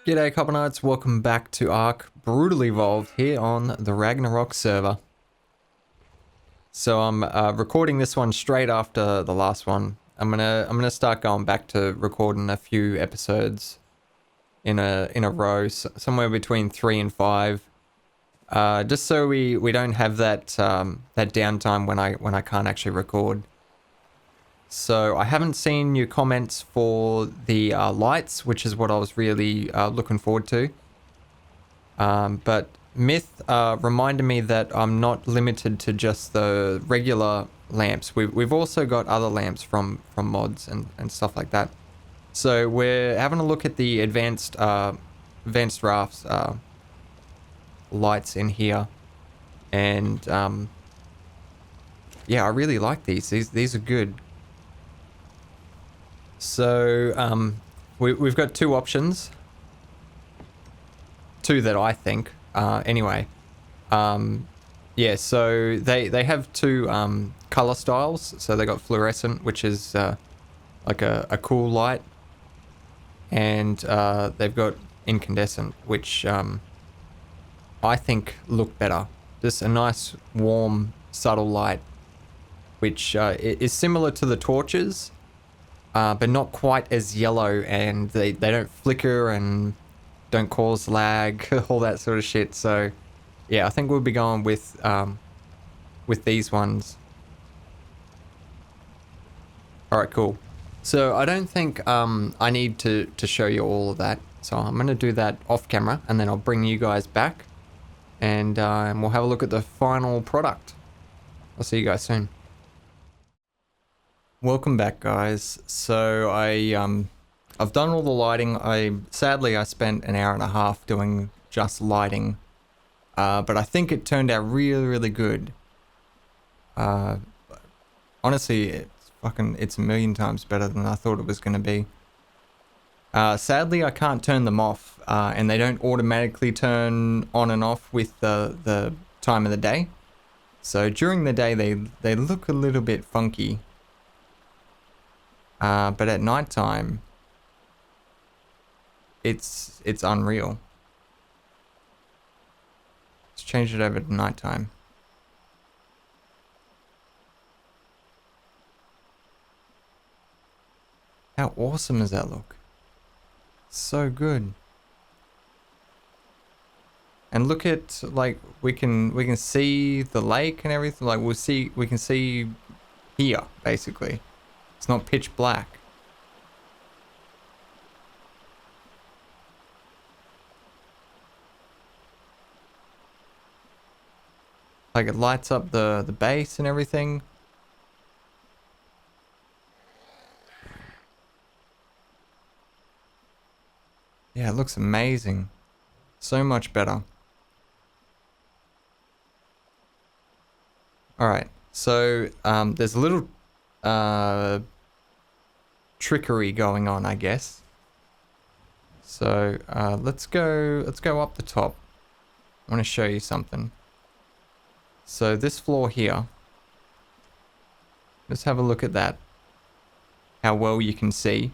G'day Carbonites, welcome back to Ark Brutal Evolved here on the Ragnarok server. So I'm recording this one straight after the last one. I'm gonna start going back to recording a few episodes in a row, somewhere between 3 and 5. Just so we don't have that that downtime when I can't actually record. So I haven't seen your comments for the lights, which is what I was really looking forward to. But Myth reminded me that I'm not limited to just the regular lamps. We've also got other lamps from mods and stuff like that. So we're having a look at the advanced rafts lights in here, and yeah, I really like these. These are good. So we've got two options. Two that I think. Anyway. Yeah, so they have two color styles. So they got fluorescent, which is like a cool light. And they've got incandescent, which I think look better. Just a nice, warm, subtle light, which is similar to the torches. But not quite as yellow, and they don't flicker and don't cause lag, all that sort of shit. So yeah, I think we'll be going with these ones. Alright, cool. So I don't think I need to show you all of that. So I'm going to do that off camera, and then I'll bring you guys back, and we'll have a look at the final product. I'll see you guys soon. Welcome back, guys. So I've done all the lighting. Sadly I spent an hour and a half doing just lighting, but I think it turned out really good. Honestly, it's a million times better than I thought it was going to be. Sadly I can't turn them off, and they don't automatically turn on and off with the time of the day. So during the day they look a little bit funky. But at nighttime, it's unreal. Let's change it over to nighttime. How awesome does that look? So good. And look at, like, we can see the lake and everything. Like we can see here basically. It's not pitch black. Like it lights up the base and everything. Yeah, it looks amazing. So much better. Alright, so there's a little trickery going on, I guess. So let's go up the top. I want to show you something. So this floor here, let's have a look at that, how well you can see.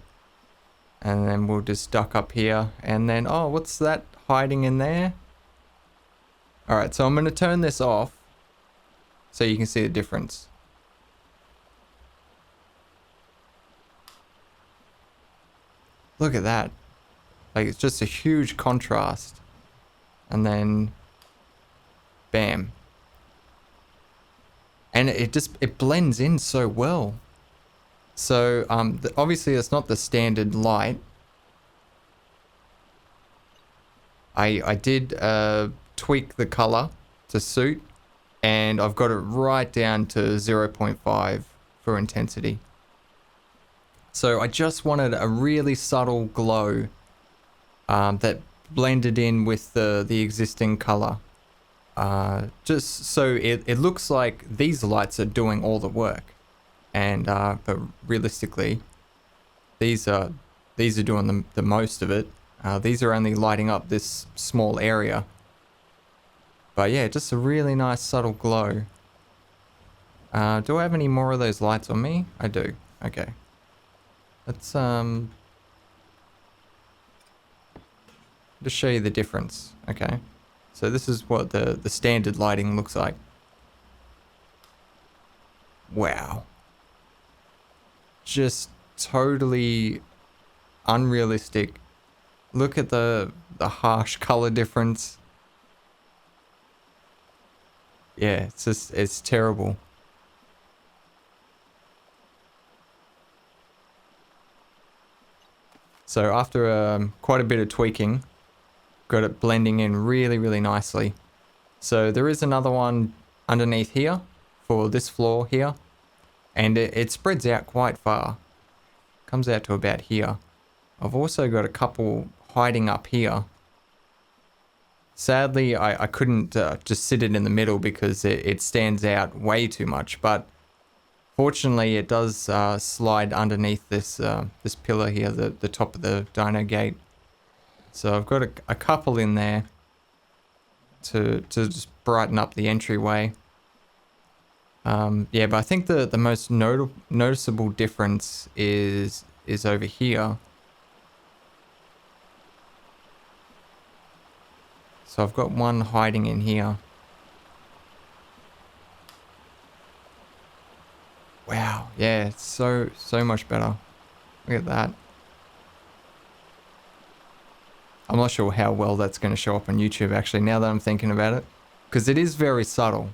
And then we'll just duck up here, and then, oh, what's that hiding in there? Alright, so I'm going to turn this off so you can see the difference. Look at that. Like, it's just a huge contrast. And then bam. And it blends in so well. So obviously it's not the standard light. I did tweak the color to suit, and I've got it right down to 0.5 for intensity. So I just wanted a really subtle glow that blended in with the existing color. Just so it looks like these lights are doing all the work. And but realistically, these are doing the most of it. These are only lighting up this small area. But yeah, just a really nice subtle glow. Do I have any more of those lights on me? I do. Okay. Let's Just show you the difference. Okay. So this is what the standard lighting looks like. Wow. Just totally unrealistic. Look at the harsh color difference. Yeah, it's terrible. So after quite a bit of tweaking, got it blending in really, really nicely. So there is another one underneath here for this floor here, and it spreads out quite far. Comes out to about here. I've also got a couple hiding up here. Sadly, I couldn't just sit it in the middle because it stands out way too much, but fortunately it does slide underneath this this pillar here, the top of the dino gate. So I've got a couple in there to just brighten up the entryway. Yeah, but I think the most noticeable difference is over here. So I've got one hiding in here. Wow, yeah, it's so much better. Look at that. I'm not sure how well that's going to show up on YouTube actually, now that I'm thinking about it, because it is very subtle.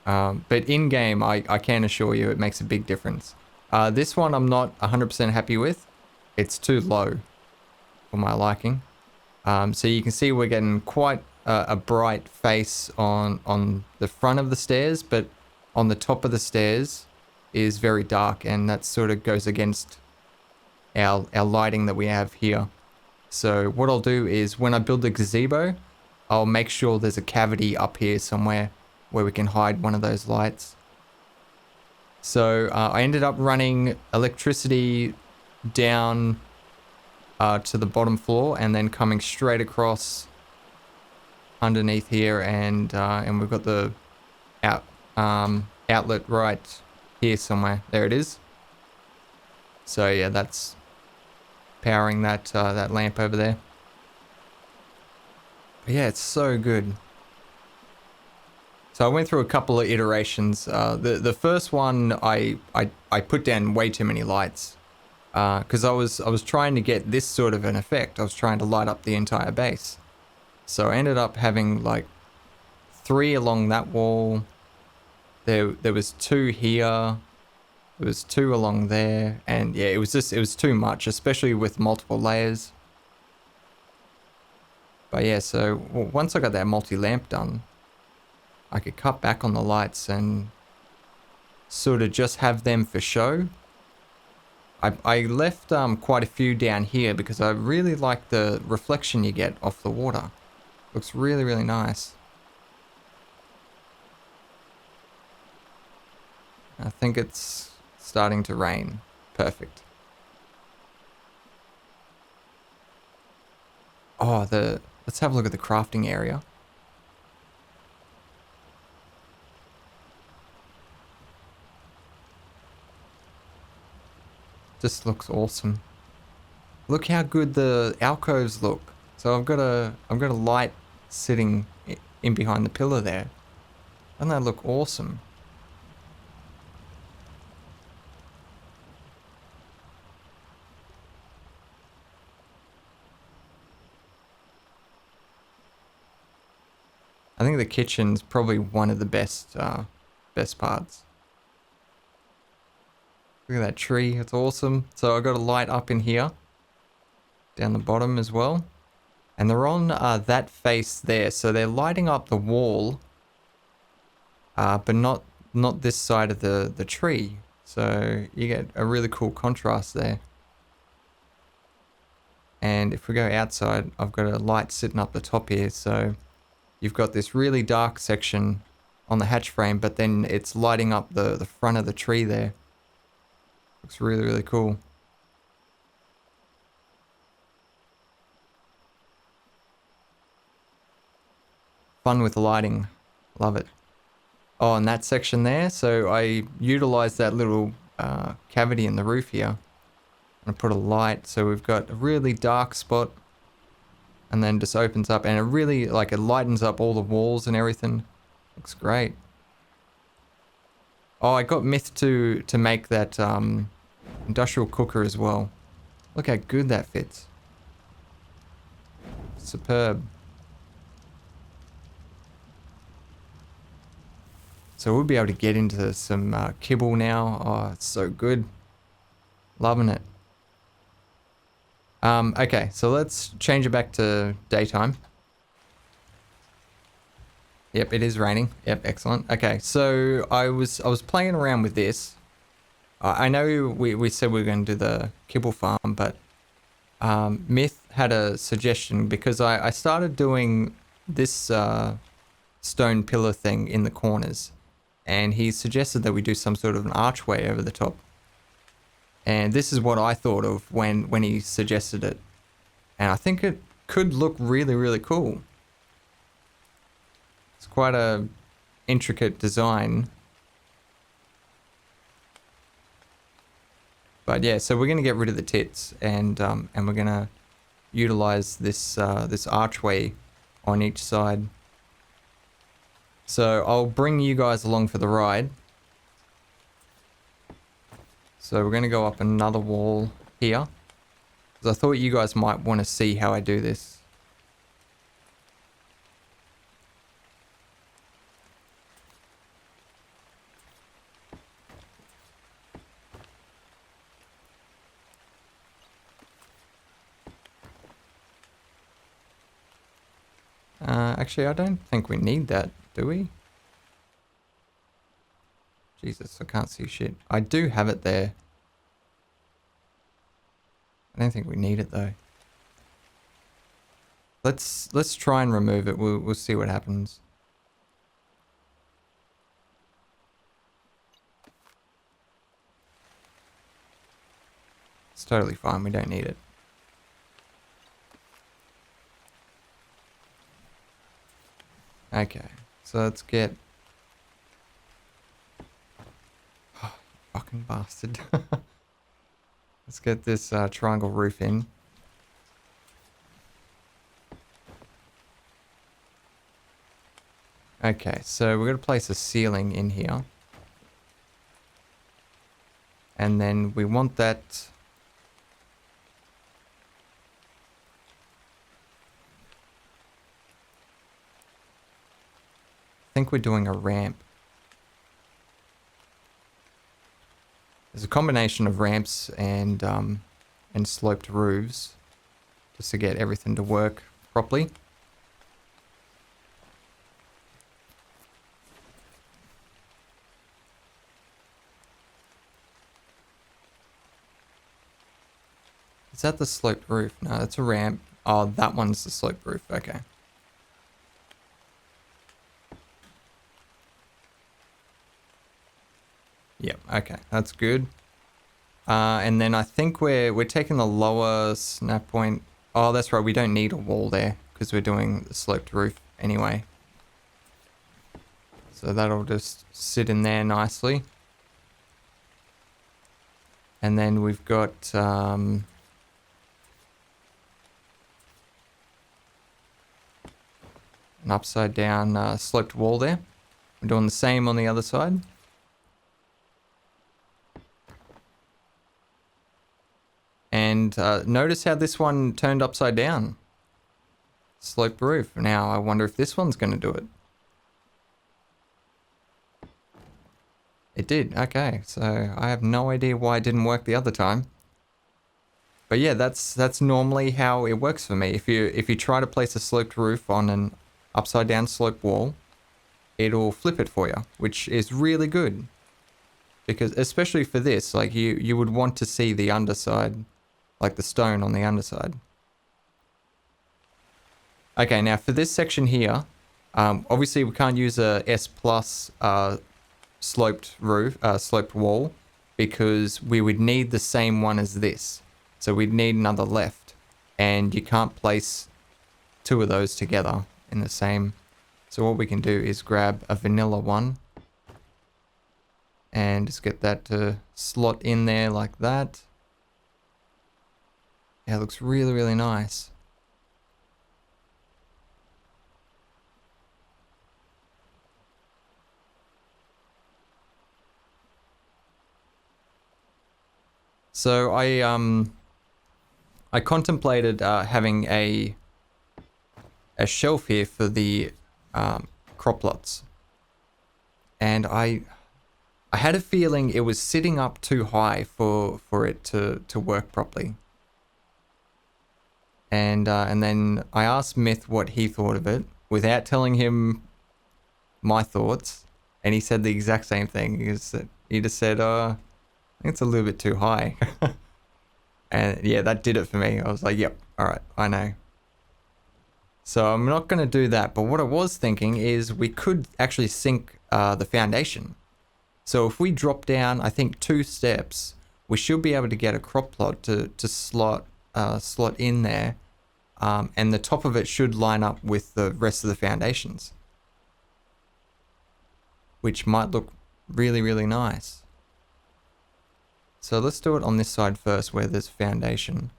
But in game, I can assure you it makes a big difference. This one I'm not 100% happy with. It's too low for my liking. So you can see we're getting quite a bright face on the front of the stairs, but on the top of the stairs is very dark, and that sort of goes against our lighting that we have here. So what I'll do is when I build the gazebo, I'll make sure there's a cavity up here somewhere where we can hide one of those lights. So I ended up running electricity down to the bottom floor and then coming straight across underneath here, and we've got the outlet right here somewhere. There it is. So yeah, that's powering that that lamp over there. But yeah, it's so good. So I went through a couple of iterations. The first one I put down way too many lights because I was trying to get this sort of an effect. I was trying to light up the entire base. So I ended up having like 3 along that wall. There was 2 here. There was 2 along there, and yeah, it was too much, especially with multiple layers. But yeah, so once I got that multi-lamp done, I could cut back on the lights and sort of just have them for show. I left quite a few down here because I really like the reflection you get off the water. Looks really, really nice. I think it's starting to rain. Perfect. Oh, let's have a look at the crafting area. This looks awesome. Look how good the alcoves look. So I've got a light sitting in behind the pillar there. Doesn't that look awesome? I think the kitchen's probably one of the best parts. Look at that tree, it's awesome. So I got a light up in here, down the bottom as well. And they're on that face there, so they're lighting up the wall, but not this side of the tree. So you get a really cool contrast there. And if we go outside, I've got a light sitting up the top here, so you've got this really dark section on the hatch frame, but then it's lighting up the front of the tree there. Looks really, really cool. Fun with lighting. Love it. Oh, and that section there, so I utilized that little cavity in the roof here and put a light, so we've got a really dark spot, and and then just opens up, and it really, like, it lightens up all the walls and everything. Looks great. Oh, I got Myth to make that industrial cooker as well. Look how good that fits. Superb. So we'll be able to get into some kibble now. Oh, it's so good. Loving it. Okay, so let's change it back to daytime. Yep, it is raining. Yep, excellent. Okay, so I was playing around with this. I know we said we were going to do the kibble farm, but Myth had a suggestion because I started doing this stone pillar thing in the corners, and he suggested that we do some sort of an archway over the top. And this is what I thought of when he suggested it. And I think it could look really, really cool. It's quite a intricate design. But yeah, so we're going to get rid of the tits, and we're going to utilize this this archway on each side. So I'll bring you guys along for the ride. So we're going to go up another wall here, because I thought you guys might want to see how I do this. Actually, I don't think we need that, do we? Jesus, I can't see shit. I do have it there. I don't think we need it though. Let's try and remove it. We'll see what happens. It's totally fine. We don't need it. Okay, so let's get... Oh, fucking bastard. Let's get this triangle roof in. Okay, so we're going to place a ceiling in here. And then we want that... I think we're doing a ramp. There's a combination of ramps and sloped roofs just to get everything to work properly. Is that the sloped roof? No, that's a ramp. Oh, that one's the sloped roof. Okay. Yep, okay, that's good. And then I think we're taking the lower snap point. Oh, that's right, we don't need a wall there because we're doing the sloped roof anyway. So that'll just sit in there nicely. And then we've got an upside down sloped wall there. We're doing the same on the other side. And notice how this one turned upside down. Sloped roof. Now I wonder if this one's going to do it. It did. Okay, so I have no idea why it didn't work the other time. But yeah, that's normally how it works for me. If you try to place a sloped roof on an upside down sloped wall, it'll flip it for you, which is really good. Because especially for this, like you would want to see the underside, like the stone on the underside. Okay, now for this section here, obviously we can't use a S plus sloped roof, sloped wall, because we would need the same one as this. So we'd need another left, and you can't place two of those together in the same. So what we can do is grab a vanilla one and just get that to slot in there like that. Yeah, it looks really, really nice. So I contemplated having a shelf here for the crop plots, and I had a feeling it was sitting up too high for it to work properly. And then I asked Myth what he thought of it without telling him my thoughts, and he said the exact same thing. He just said, I think it's a little bit too high. And yeah, that did it for me. I was like, yep, all right, I know. So I'm not going to do that, but what I was thinking is we could actually sink the foundation. So if we drop down, I think 2 steps, we should be able to get a crop plot to slot in there, and the top of it should line up with the rest of the foundations, which might look really, really nice. So let's do it on this side first, where there's foundation.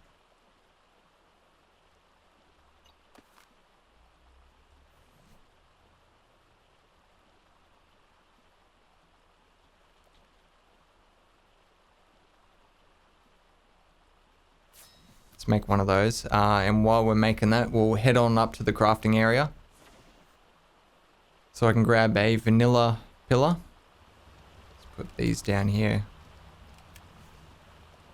Let's make one of those. And while we're making that, we'll head on up to the crafting area. So I can grab a vanilla pillar. Let's put these down here.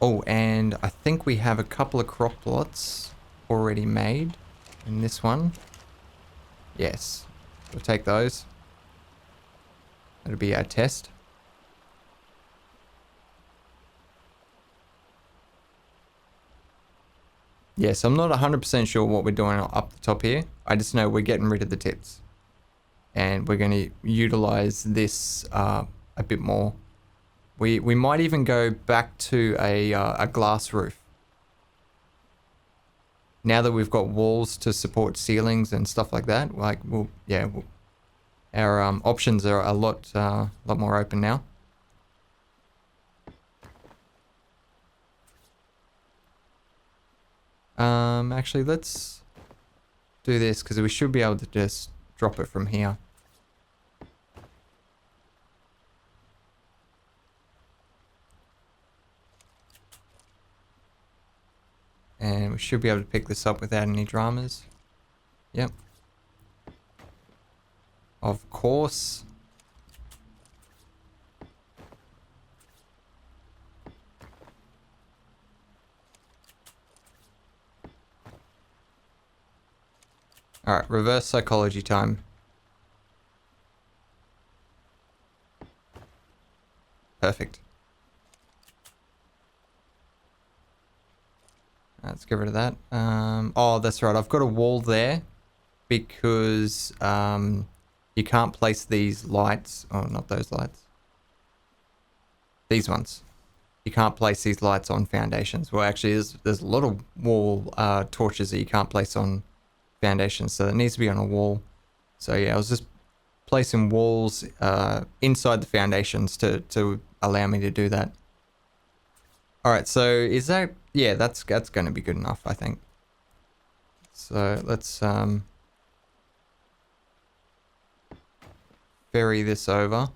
Oh, and I think we have a couple of crop plots already made in this one. Yes, we'll take those. That'll be our test. Yes, I'm not 100% sure what we're doing up the top here. I just know we're getting rid of the tips. And we're going to utilize this a bit more. We might even go back to a glass roof. Now that we've got walls to support ceilings and stuff like that, like our options are a lot more open now. Actually, let's do this because we should be able to just drop it from here. And we should be able to pick this up without any dramas. Yep. Of course. Alright, reverse psychology time. Perfect. Let's get rid of that. Oh, that's right. I've got a wall there because you can't place these lights. Oh, not those lights. These ones. You can't place these lights on foundations. Well, actually, there's a lot of wall torches that you can't place on foundations, so it needs to be on a wall. So yeah, I was just placing walls inside the foundations to allow me to do that. All right, so is that, yeah, that's going to be good enough, I think. So let's ferry this over.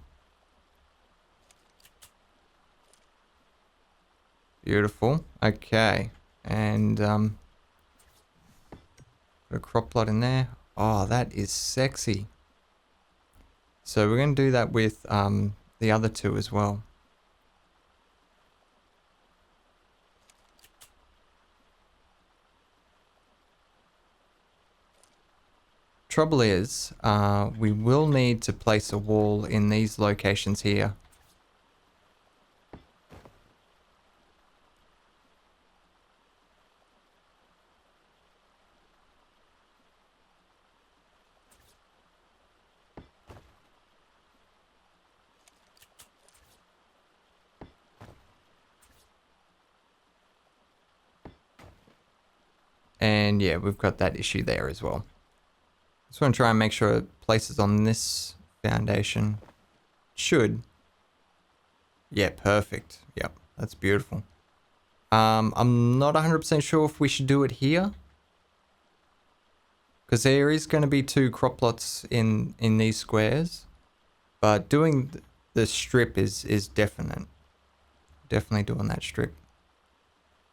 Beautiful. Okay, and put a crop plot in there. Oh, that is sexy. So we're going to do that with the other two as well. Trouble is, we will need to place a wall in these locations here. And yeah, we've got that issue there as well. Just want to try and make sure it places on this foundation. Should. Yeah, perfect. Yep, that's beautiful. I'm not 100% sure if we should do it here, because there is going to be 2 crop plots in these squares, but doing the strip is definite. Definitely doing that strip.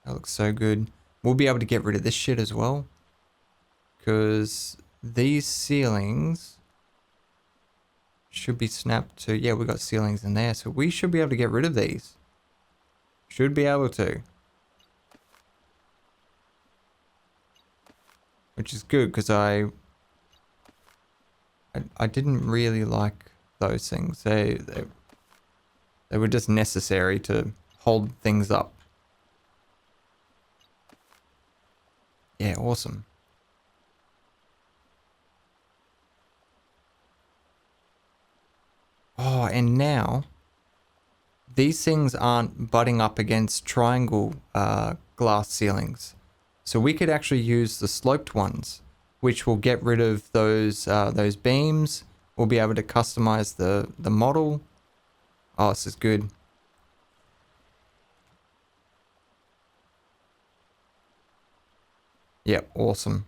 That looks so good. We'll be able to get rid of this shit as well. Because these ceilings should be snapped to... Yeah, we got ceilings in there. So we should be able to get rid of these. Should be able to. Which is good because I didn't really like those things. They were just necessary to hold things up. Yeah, awesome. Oh, and now these things aren't butting up against triangle glass ceilings. So we could actually use the sloped ones, which will get rid of those beams. We'll be able to customize the model. Oh, this is good. Yep, awesome.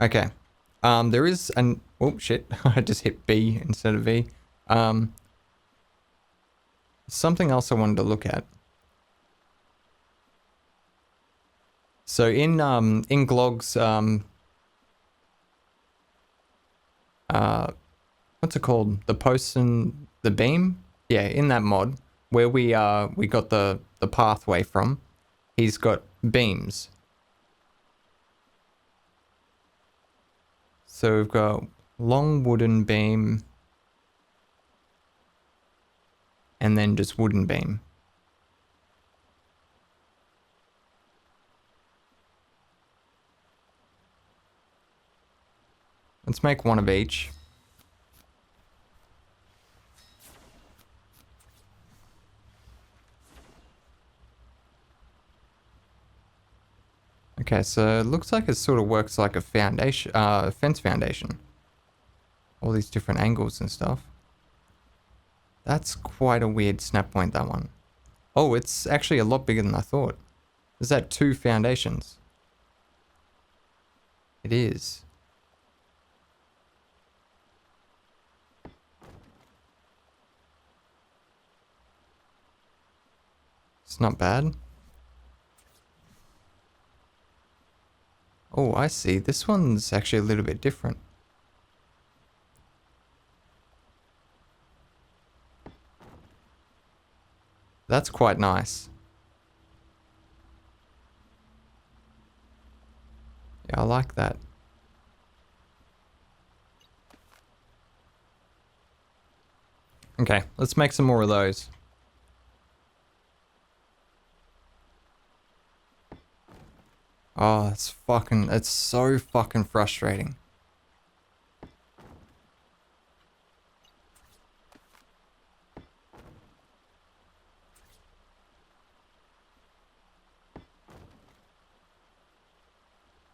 Okay. There is an... Oh, shit. I just hit B instead of V. Something else I wanted to look at. So in Glog's what's it called? The post and the beam? Yeah, in that mod where we got the pathway from, he's got beams. So we've got long wooden beam and then just wooden beam. Let's make one of each. Okay, so it looks like it sort of works like a foundation, fence foundation. All these different angles and stuff. That's quite a weird snap point, that one. Oh, it's actually a lot bigger than I thought. Is that 2 foundations? It is. It's not bad. Oh, I see. This one's actually a little bit different. That's quite nice. Yeah, I like that. Okay, let's make some more of those. Oh, it's so fucking frustrating.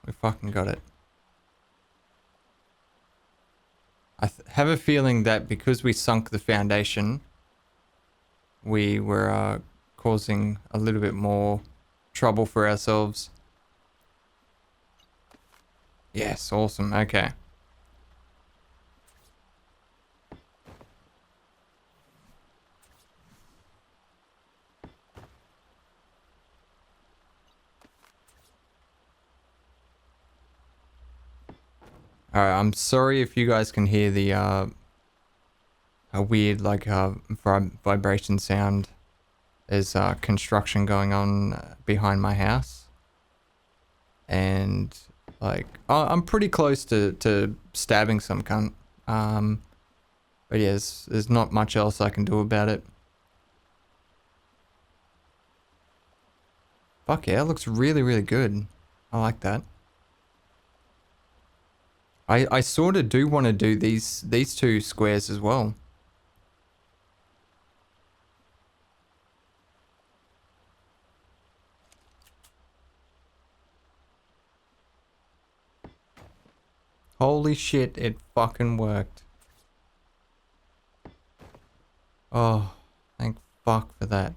We fucking got it. I have a feeling that because we sunk the foundation, we were causing a little bit more trouble for ourselves. Yes, awesome. Okay. Alright, I'm sorry if you guys can hear the a weird like vibration sound. There's construction going on behind my house. And like I'm pretty close to stabbing some cunt. But yes, there's not much else I can do about it. Fuck yeah, it looks really, really good. I like that. I sort of do want to do these 2 squares as well. Holy shit, it fucking worked. Oh, thank fuck for that.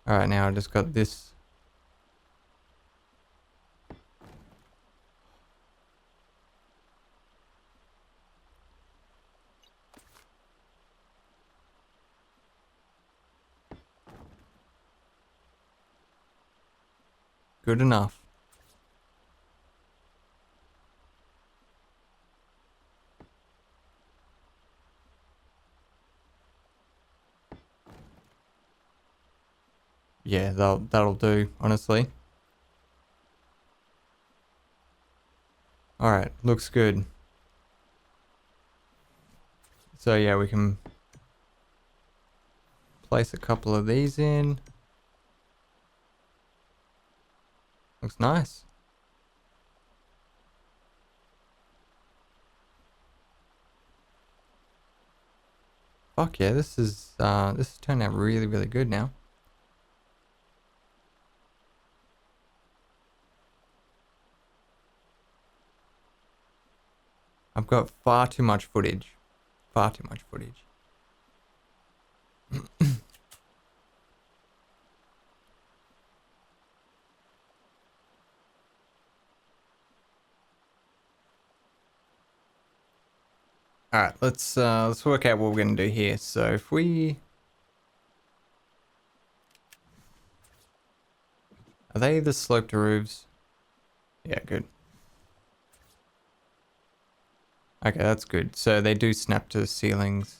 Alright, now I just got this. Good enough. Yeah, that'll do, honestly. Alright, looks good. So yeah, we can place a couple of these in. Looks nice. Fuck yeah, this is turning out really, really good now. I've got far too much footage. Far too much footage. Alright, let's work out what we're gonna do here. So if we... Are they the sloped roofs? Yeah, good. Okay, that's good. So they do snap to the ceilings.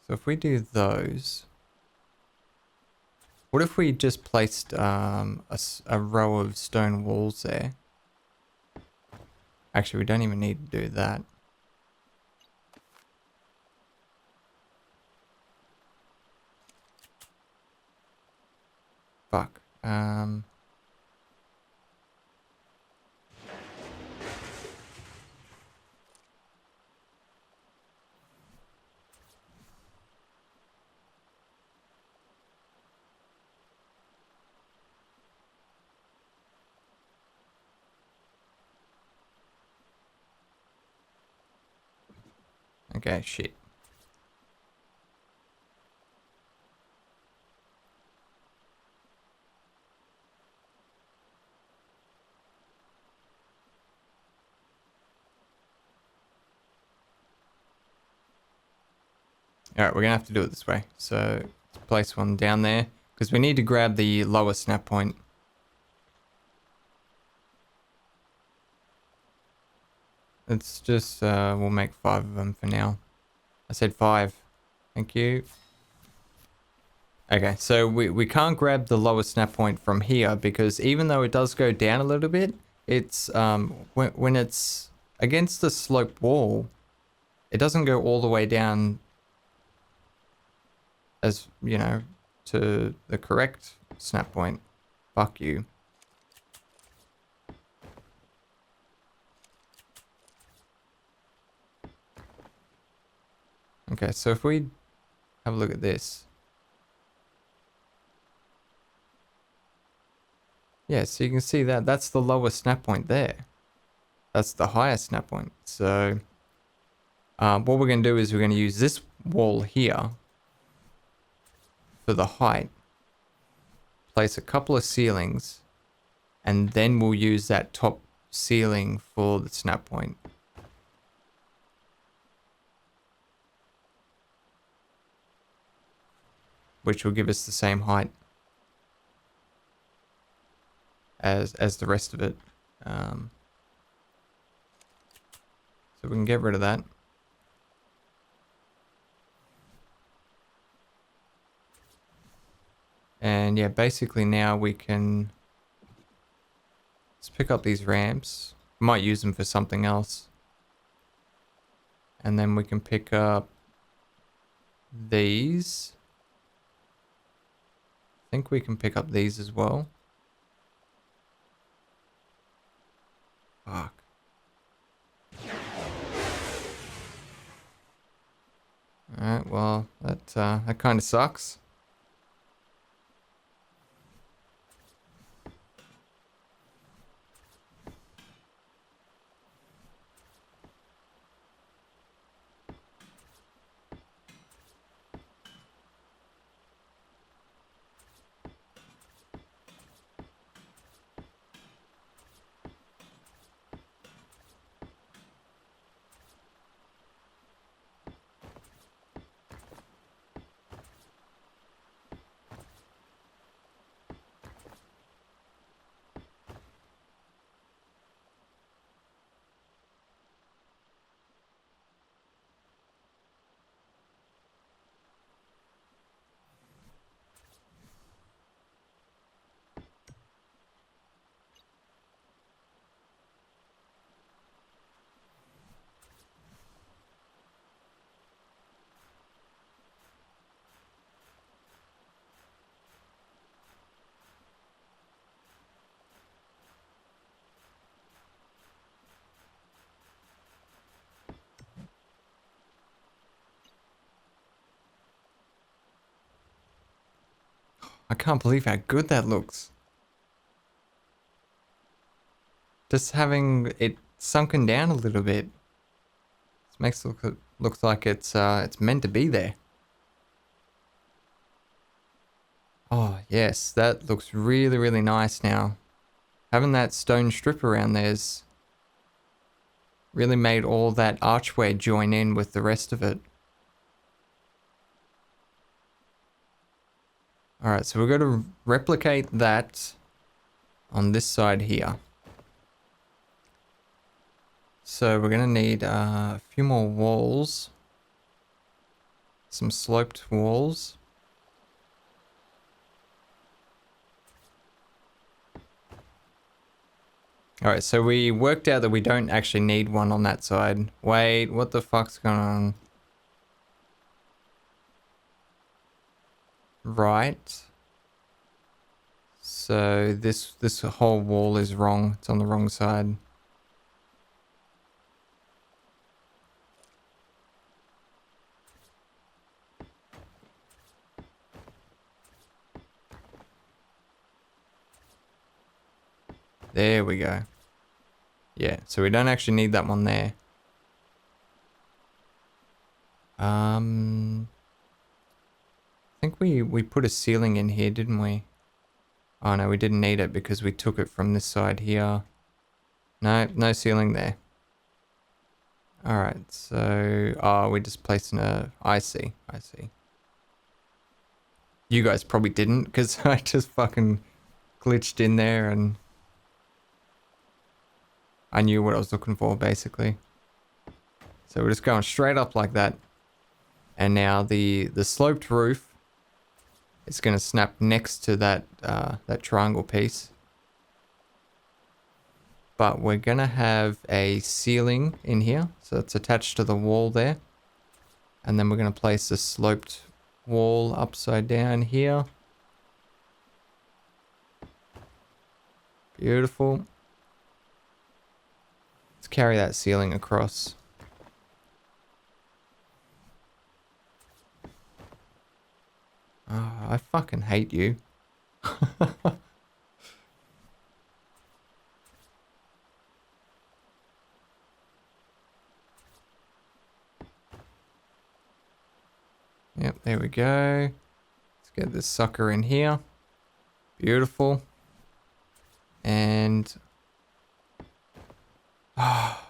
So if we do those... What if we just placed a row of stone walls there? Actually, we don't even need to do that. Fuck. Okay, shit. Alright, we're gonna have to do it this way. So, let's place one down there. Because we need to grab the lower snap point. Let's just, we'll make 5 of them for now. I said 5. Thank you. Okay, so we can't grab the lower snap point from here because even though it does go down a little bit, it's, when it's against the sloped wall, it doesn't go all the way down as, you know, to the correct snap point. Fuck you. Okay, so if we have a look at this. Yeah, so you can see that that's the lowest snap point there. That's the highest snap point. So what we're going to do is we're going to use this wall here for the height. Place a couple of ceilings. And then we'll use that top ceiling for the snap point. Which will give us the same height as the rest of it. So we can get rid of that. And yeah, basically now we can... Let's pick up these ramps. We might use them for something else. And then we can pick up these. I think we can pick up these as well. Fuck. Alright, well, that kind of sucks. I can't believe how good that looks. Just having it sunken down a little bit. This makes it look like it's meant to be there. Oh, yes, that looks really, really nice now. Having that stone strip around there's really made all that archway join in with the rest of it. Alright, so we're going to replicate that on this side here. So we're going to need a few more walls. Some sloped walls. Alright, so we worked out that we don't actually need one on that side. Wait, what the fuck's going on? Right. So this whole wall is wrong. It's on the wrong side. There we go. Yeah, so we don't actually need that one there. I think we put a ceiling in here, didn't we? Oh no, we didn't need it because we took it from this side here. No, no ceiling there. Alright, so... Oh, we just placed in a... I see. You guys probably didn't, because I just fucking glitched in there and... I knew what I was looking for, basically. So we're just going straight up like that. And now the sloped roof is going to snap next to that, that triangle piece. But we're going to have a ceiling in here. So it's attached to the wall there. And then we're going to place a sloped wall upside down here. Beautiful. Let's carry that ceiling across. Oh, I fucking hate you. Yep, there we go. Let's get this sucker in here. Beautiful. And... Oh.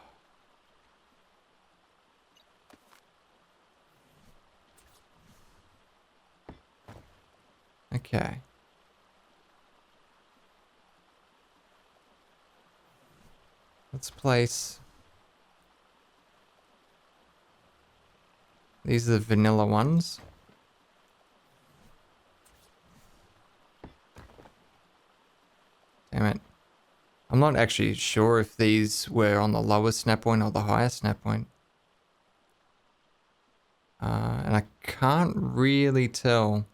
Okay. Let's place... These are the vanilla ones. Damn it. I'm not actually sure if these were on the lowest snap point or the highest snap point. And I can't really tell.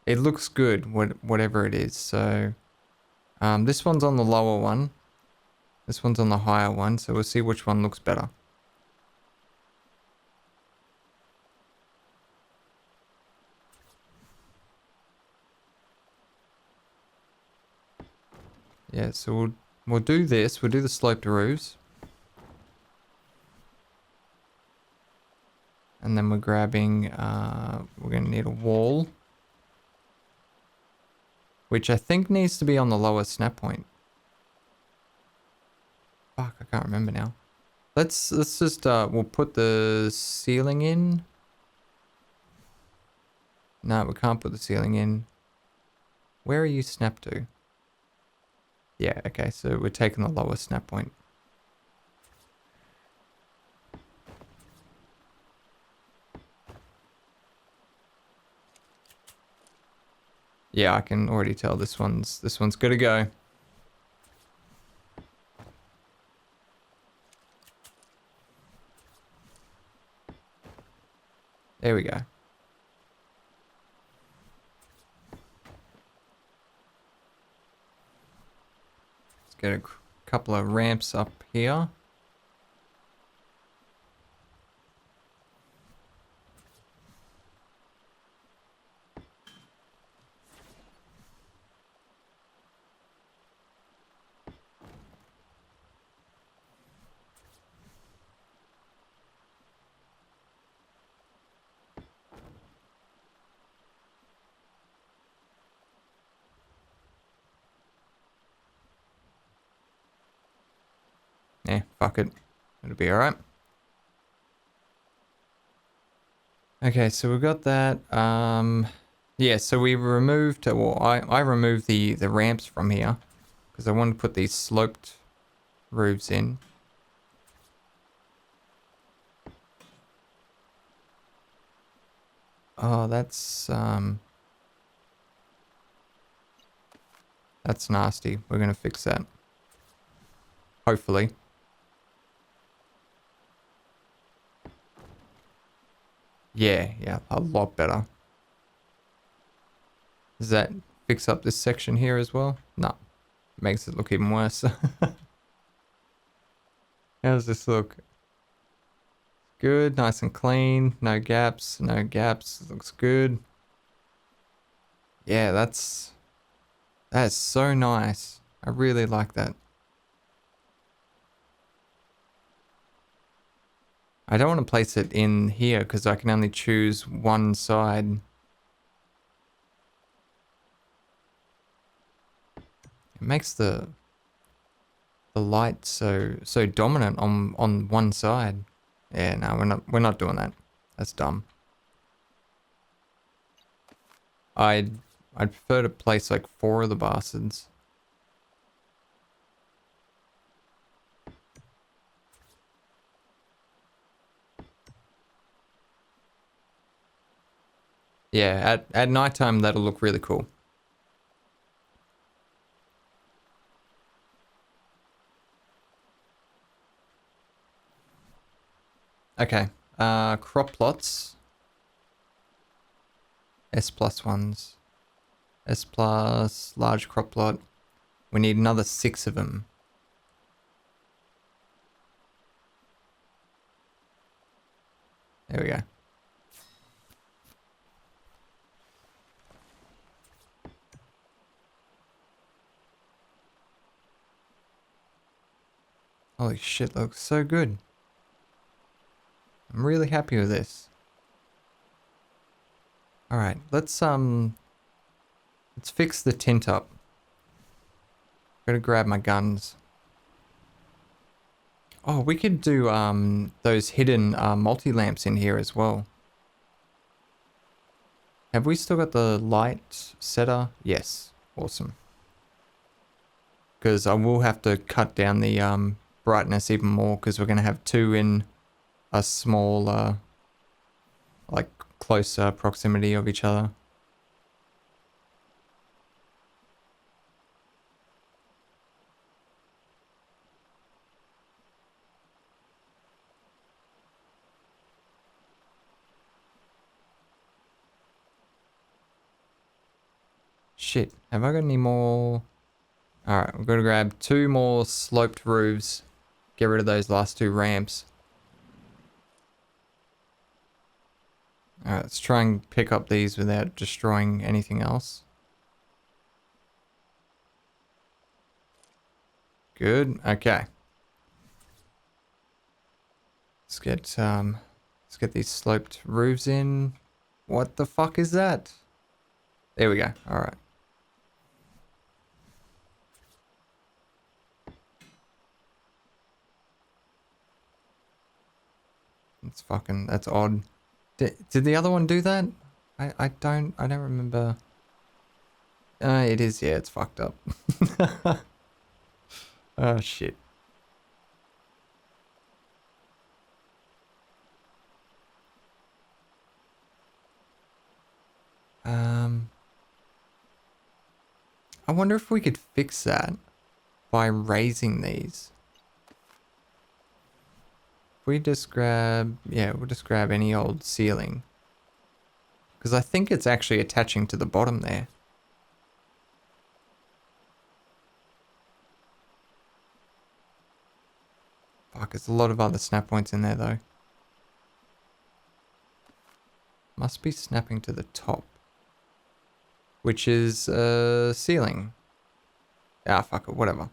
It looks good, whatever it is. So this one's on the lower one. This one's on the higher one. So we'll see which one looks better. Yeah, so we'll do this. We'll do the sloped roofs. And then we're grabbing, we're going to need a wall. Which I think needs to be on the lower snap point. Fuck, I can't remember now. Let's just, we'll put the ceiling in. No, we can't put the ceiling in. Where are you snapped to? Yeah, okay, so we're taking the lower snap point. Yeah, I can already tell this one's good to go. There we go. Let's get a couple of ramps up here. Fuck it. It'll be alright. Okay, so we've got that. Yeah, so we removed, well, I removed the ramps from here because I wanted to put these sloped roofs in. Oh, that's nasty. We're gonna fix that. Hopefully. Yeah, a lot better. Does that fix up this section here as well? No. Makes it look even worse. How does this look? Good, nice and clean. No gaps, no gaps. Looks good. Yeah, that's so nice. I really like that. I don't want to place it in here because I can only choose one side. It makes the light so dominant on one side. Yeah, no, we're not doing that. That's dumb. I'd prefer to place like 4 of the bastards. Yeah, at nighttime that'll look really cool. Okay, crop plots. S plus ones. S plus large crop plot. We need another 6 of them. There we go. Holy shit, looks so good. I'm really happy with this. Alright, let's fix the tint up. Gotta grab my guns. Oh, we could do those hidden multi-lamps in here as well. Have we still got the light setter? Yes. Awesome. Because I will have to cut down the brightness even more because we're going to have 2 in a small, like, close proximity of each other. Shit, have I got any more? Alright, we've got to grab 2 more sloped roofs. Get rid of those last 2 ramps. Alright, let's try and pick up these without destroying anything else. Good, okay. Let's get these sloped roofs in. What the fuck is that? There we go, alright. That's odd. Did the other one do that? I don't remember. It is, yeah, it's fucked up. Oh shit. I wonder if we could fix that by raising these. If we just grab, yeah, we'll just grab any old ceiling. Because I think it's actually attaching to the bottom there. Fuck, there's a lot of other snap points in there though. Must be snapping to the top. Which is ceiling. Ah, fuck it, whatever.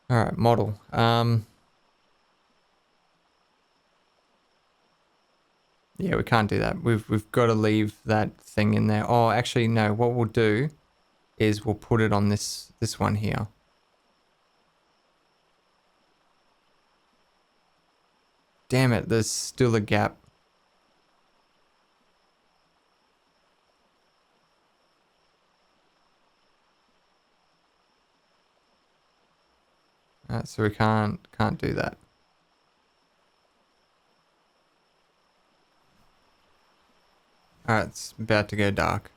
All right, model. Yeah, we can't do that. We've got to leave that thing in there. Oh, actually, no. What we'll do is we'll put it on this one here. Damn it, there's still a gap. Alright, so we can't do that. Alright, it's about to go dark.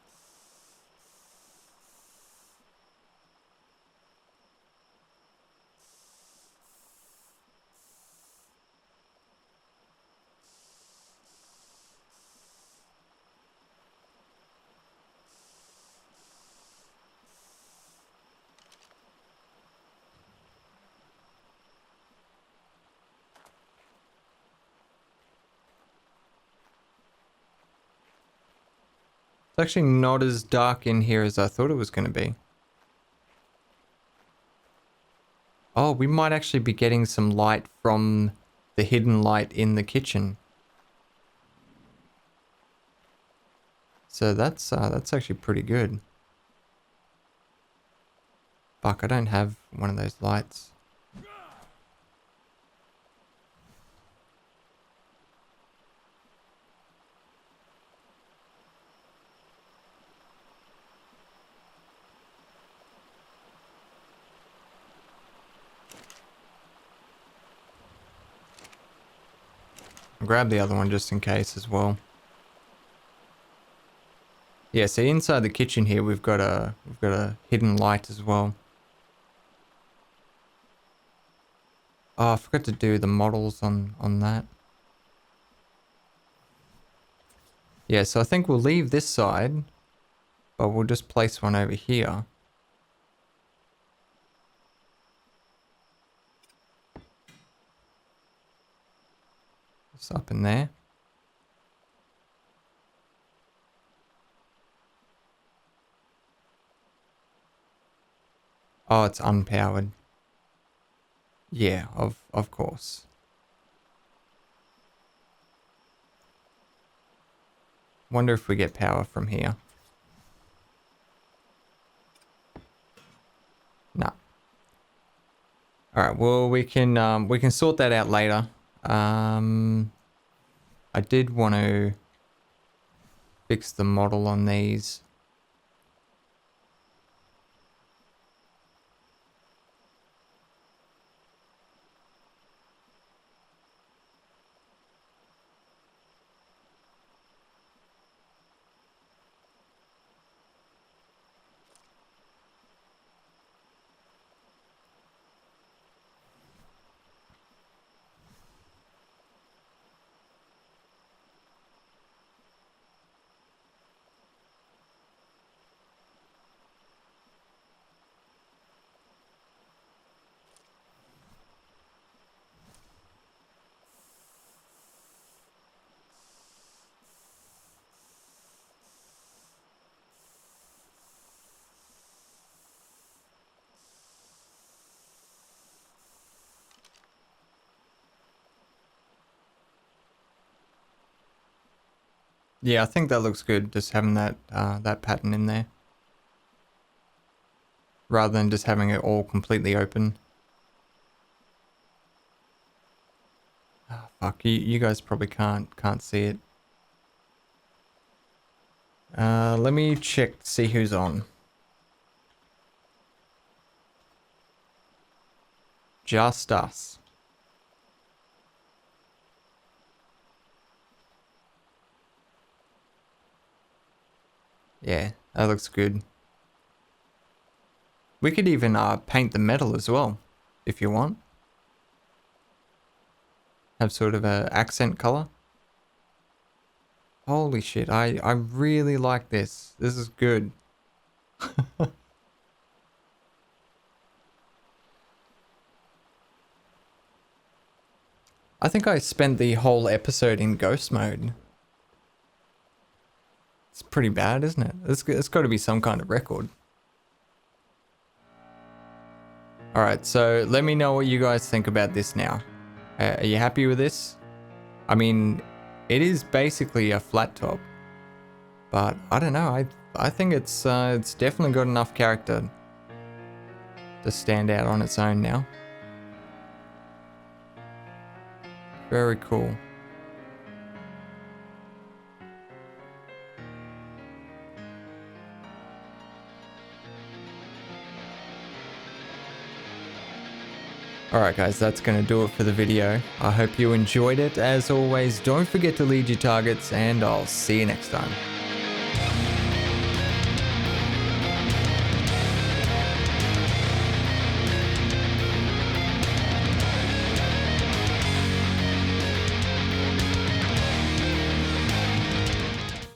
It's actually not as dark in here as I thought it was going to be. Oh, we might actually be getting some light from the hidden light in the kitchen. So that's actually pretty good. Fuck, I don't have one of those lights. I'll grab the other one just in case as well. Yeah, so inside the kitchen here we've got a hidden light as well. Oh, I forgot to do the models on that. Yeah, so I think we'll leave this side, but we'll just place one over here. It's up in there. Oh, it's unpowered. Yeah, of course. Wonder if we get power from here. No. Alright, well we can sort that out later. I did want to fix the model on these. Yeah, I think that looks good, just having that that pattern in there. Rather than just having it all completely open. Oh, fuck, you guys probably can't see it. Let me check, see who's on. Just us. Yeah, that looks good. We could even paint the metal as well, if you want. Have sort of a accent color. Holy shit, I really like this. This is good. I think I spent the whole episode in ghost mode. It's pretty bad, isn't it? It's got to be some kind of record. All right, so let me know what you guys think about this now. Are you happy with this? I mean, it is basically a flat top, but I don't know. I think it's definitely got enough character to stand out on its own now. Very cool. Alright guys, that's going to do it for the video. I hope you enjoyed it. As always, don't forget to lead your targets, and I'll see you next time.